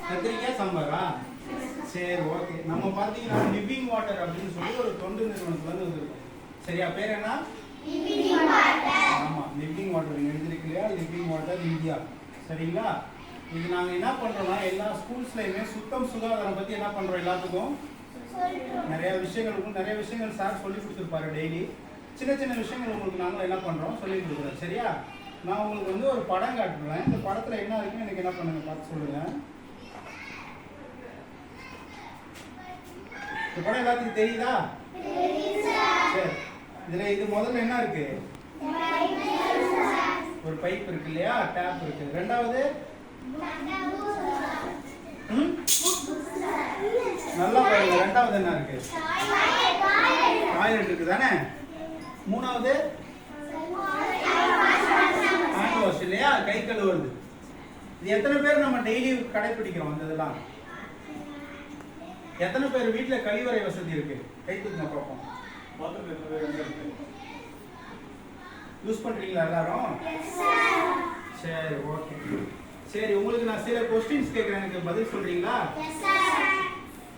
கத்திரிக்காய் சாம்பாரா? சரி, ஓகே. நம்ம பார்த்தீங்கன்னா லிவிங் வாட்டர் அப்படின்னு சொல்லி ஒரு தொண்டு நிறுவனத்துலேருந்து வந்துருக்கோம். சரியா? பேர் என்ன? ஆமாம், லிவிங் வாட்டர் எழுதிருக்கு இல்லையா? Living water India. சரிங்களா? இது நாங்கள் என்ன பண்ணுறோம்னா எல்லா ஸ்கூல்ஸ்லையுமே சுத்தம் சுகாதாரம் பற்றி என்ன பண்ணுறோம், எல்லாத்துக்கும் நிறைய விஷயங்கள் சார் சொல்லி கொடுத்துருப்பாரு. டெய்லி சின்ன சின்ன விஷயங்கள் உங்களுக்கு நாங்களும் என்ன பண்ணுறோம், சொல்லி கொடுக்குறோம். சரியா? நான் உங்களுக்கு வந்து ஒரு படம் காட்டுறேன். இந்த படத்தில் என்ன இருக்குன்னு எனக்கு என்ன பண்ணுங்க, பார்த்து சொல்லுங்கள். இந்த படம் எல்லாத்துக்கும் தெரியுதா? சரி, இதில் இது முதல்ல என்ன இருக்கு? ஒரு பைப் இருக்கு இல்லையா? டேப் இருக்கு. ரெண்டாவது நல்லா பாருங்க. ரெண்டாவது என்ன இருக்கு? டாய்லெட் இருக்கு தானே? மூணாவது ஹேண்ட் வாஷ் இல்லையா? கை கழுவுறது. இது எத்தனை பேர் நம்ம டெய்லி கடைபிடிக்கிறோம்? இந்த இதெல்லாம் எத்தனை பேர் வீட்டுல கழிவறை வசதி இருக்கு? கை தூக்குங்க பார்ப்போம். யூஸ் பண்றீங்களா எல்லாரும்? சரி, ஓகே. சரி, உங்களுக்கு நான் சில கொஸ்டின்ஸ் கேட்கிறேன், எனக்கு பதில் சொல்றீங்களா?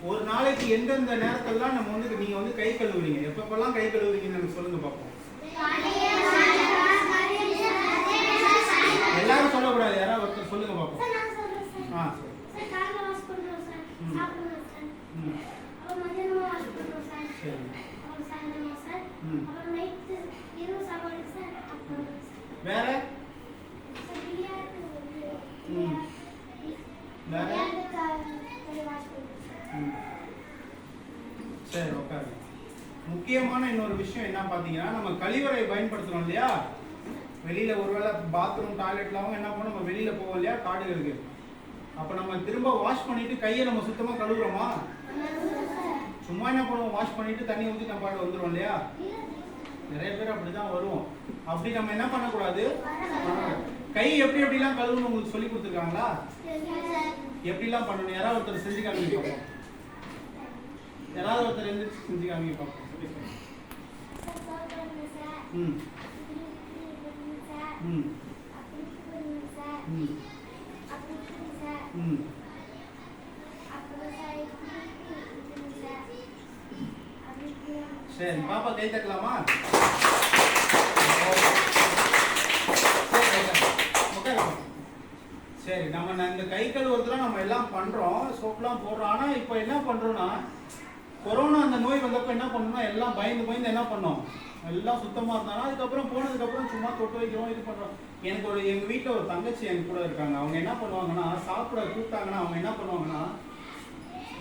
ஒரு நாளைக்கு எந்தெந்த நேரத்துலலாம் நம்ம வந்து நீங்க வந்து கை கழுவுறீங்க, எப்பப்பெல்லாம் கை கழுவுறீங்கன்னு எனக்கு சொல்லுங்க பார்ப்போம். எல்லாரும் சொல்லக்கூடாது, யாராவது ஒருத்தர் சொல்லுங்க பார்ப்போம். வேற சரி, உட்காருங்க. முக்கியமான இன்னொரு விஷயம் என்ன பாத்தீங்கன்னா, நம்ம கழிவறை பயன்படுத்துறோம் இல்லையா? வெளியில ஒருவேளை பாத்ரூம் டாய்லெட்லாம் என்ன பண்ணுவோம், நம்ம வெளியில போவோம் இல்லையா காடுகளுக்கு. அப்ப நம்ம திரும்ப வாஷ் பண்ணிட்டு கையை நம்ம சுத்தமா கழுவுறோமா? சும்மா என்ன பண்ணுவோம், வாஷ் பண்ணிட்டு தண்ணி ஊற்றி நம்ம பாட்டு வந்துடும் இல்லையா? நிறைய பேர் அப்படிதான் வருவோம். அப்படி நம்ம என்ன பண்ணக்கூடாது, கை எப்படி எப்படிலாம் கழுவுன்னு உங்களுக்கு சொல்லி கொடுத்துருக்காங்களா? எப்படிலாம் பண்ணணும், யாராவது ஒருத்தர் செஞ்சு காமிக்க பார்ப்போம். யாராவது ஒருத்தர் எழுந்திரிச்சு செஞ்சு காமிக்க பார்ப்போம். ம் ம் ம் ம் சரி, பாப்பா கை தட்டலாமா? சரி, நம்ம இந்த கை கழுவுறதுலாம் நம்ம எல்லாம் பண்றோம், சோப்லாம் போடுறோம். ஆனா இப்போ என்ன பண்றோம்னா, கொரோனா அந்த நோய் வந்தப்ப என்ன பண்ணோம்னா எல்லாம் பயந்து என்ன பண்ணோம், எல்லாம் சுத்தமா இருந்தாலும் அதுக்கப்புறம் போனதுக்கப்புறம் சும்மா தொட்டு வைக்கிறோம், இது பண்றோம். எனக்கு எங்க வீட்டில் ஒரு தங்கச்சி என் கூட இருக்காங்க. அவங்க என்ன பண்ணுவாங்கன்னா, சாப்பிட கூப்பிட்டாங்கன்னா அவங்க என்ன பண்ணுவாங்கன்னா,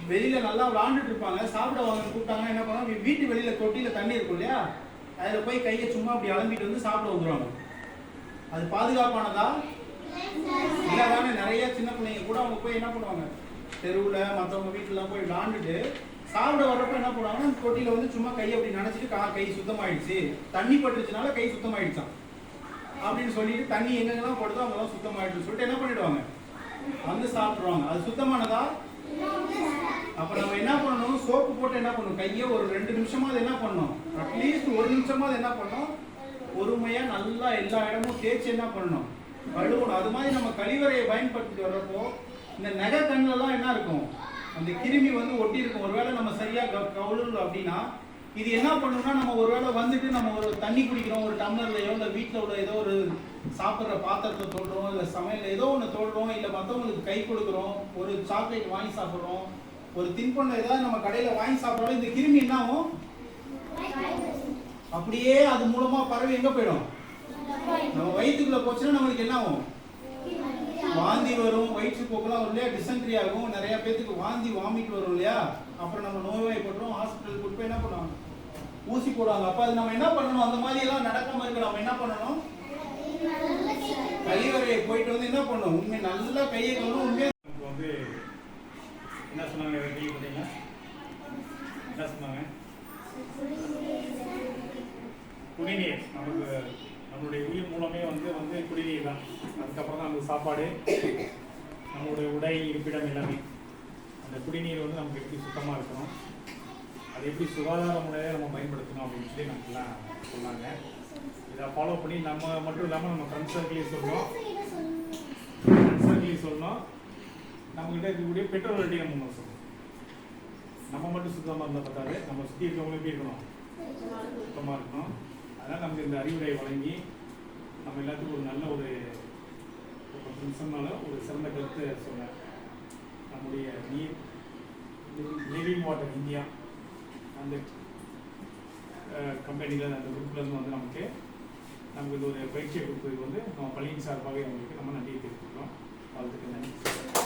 வெளியில நல்லா விளாண்டுட்டு இருப்பாங்க. சாப்பிட வாங்க கூப்பிட்டாங்கன்னா என்ன பண்ணுவாங்க, வீட்டு வெளியில தொட்டியில தண்ணி இருக்கும் இல்லையா, அதில் போய் கையை சும்மா அப்படி அலம்பிட்டு வந்து சாப்பிட வந்துடுவாங்க. அது பாதுகாப்பானதா? இல்லை தானே? நிறைய சின்ன பிள்ளைங்க கூட அவங்க போய் என்ன பண்ணுவாங்க, தெருவில் மற்றவங்க வீட்டிலலாம் போய் விளாண்டுட்டு சாப்பிட வர்றப்ப என்ன பண்ணுவாங்கன்னா, தொட்டியில் வந்து சும்மா கையை அப்படி நினச்சிட்டு கை சுத்தமாயிடுச்சு, தண்ணி பட்டுருச்சுனால கை சுத்தமாயிடுச்சான் அப்படின்னு சொல்லிட்டு தண்ணி எங்கெங்கெல்லாம் படுதோ அங்கெல்லாம் சுத்தமாயிடுச்சுன்னு சொல்லிட்டு என்ன பண்ணிடுவாங்க, வந்து சாப்பிடுவாங்க. அது சுத்தமானதா? அப்ப நம்ம என்ன பண்ணணும், சோப்பு போட்டு என்ன பண்ணணும், கையை ஒரு 2 நிமிஷமாவது என்ன பண்ணணும், அட்லீஸ்ட் 1 நிமிஷமாவது என்ன பண்ணணும், பொறுமையா நல்லா எல்லா இடமும் தேய்ச்சி என்ன பண்ணணும், கழுவணும். அது மாதிரி நம்ம கழிவறையை பயன்படுத்திட்டு வர்றப்போ இந்த நகை கண்ணுலாம் என்ன இருக்கும், அந்த கிருமி வந்து ஒட்டி இருக்கும். ஒருவேளை நம்ம சரியா கழுவணும் அப்படின்னா இது என்ன பண்ணணும்னா, நம்ம ஒருவேளை வந்துட்டு நம்ம ஒரு தண்ணி குடிக்கிறோம், ஒரு டம்ளர்லையோ இல்லை வீட்டில் உள்ள ஏதோ ஒரு சாப்பிட்ற பாத்திரத்தை தொடுறோம், இல்லை சமையல் ஏதோ ஒன்று தொடுறோம், இல்லை மற்றவங்களுக்கு கை கொடுக்குறோம், ஒரு சாக்லேட் வாங்கி சாப்பிட்றோம், ஒரு தின்பண்டம் ஏதாவது நம்ம கடையில் வாங்கி சாப்பிட்றோம், இந்த கிருமி என்ன ஆகும், அப்படியே அது மூலமா பரவி எங்க போயிடும், நம்ம வயிற்றுக்குள்ள போச்சுன்னா நம்மளுக்கு என்ன ஆகும், வாந்தி வரும், வயிற்றுப்போக்கெல்லாம் வரும் இல்லையா, டிசென்ட்ரி ஆகும், நிறைய பேருக்கு வாந்தி வாமிட் வரும் இல்லையா. அப்புறம் நம்ம நோய்வாய்ப்படுறோம், ஹாஸ்பிட்டலுக்கு கூட்டு போய் என்ன பண்ணுவாங்க, ஊசி போடுவாங்க. அப்ப அது நம்ம என்ன பண்ணணும், அந்த மாதிரி எல்லாம் நடக்காம இருக்க நம்ம என்ன பண்ணணும், கழிவறையை போயிட்டு வந்து என்ன பண்ணணும், உண்மை நல்லா கையை கழுவும். உண்மையா வந்து என்ன சொன்னாங்க, என்ன சொன்னாங்க, குடிநீர் நமக்கு நம்மளுடைய உயிர் மூலமே வந்து குடிநீர் தான். அதுக்கப்புறம் தான் அந்த சாப்பாடு, நம்மளுடைய உடை, இருப்பிடம் எல்லாமே. அந்த குடிநீர் வந்து நமக்கு எப்படி சுத்தமாக இருக்கணும், அது எப்படி சுகாதார முறையை நம்ம பயன்படுத்தணும் அப்படின்னு சொல்லி நமக்குலாம் சொன்னாங்க. இதை ஃபாலோ பண்ணி நம்ம மட்டும் இல்லாமல் நம்ம ஃப்ரெண்ட்ஸ் சர்க்கிளையும் சொல்லணும், நம்மகிட்ட இருக்கக்கூடிய பெட்ரோல் நம்ம சொல்லணும். நம்ம மட்டும் சுத்தமாக இருந்தால் பத்தாது, நம்ம சுற்றி இருக்கவங்களும் எப்படி இருக்கணும், சுத்தமாக இருக்கணும். அதனால் நமக்கு இந்த அறிவுரை வழங்கி நம்ம எல்லாத்துக்கும் ஒரு நல்ல ஒரு 10 நிமிஷம்னால ஒரு சிறந்த கருத்து சொன்னேன். நம்முடைய லிவிங் வாட்டர் இந்தியா அந்த கம்பெனியில் அந்த குரூப்லேருந்து வந்து நமக்கு இந்த ஒரு பயிற்சியை கொடுத்ததுக்கு வந்து நம்ம பள்ளியின் சார்பாக அவங்களுக்கு நம்ம நன்றியை தெரிவித்துக்கிறோம். வாழ்த்துக்கள். நன்றி.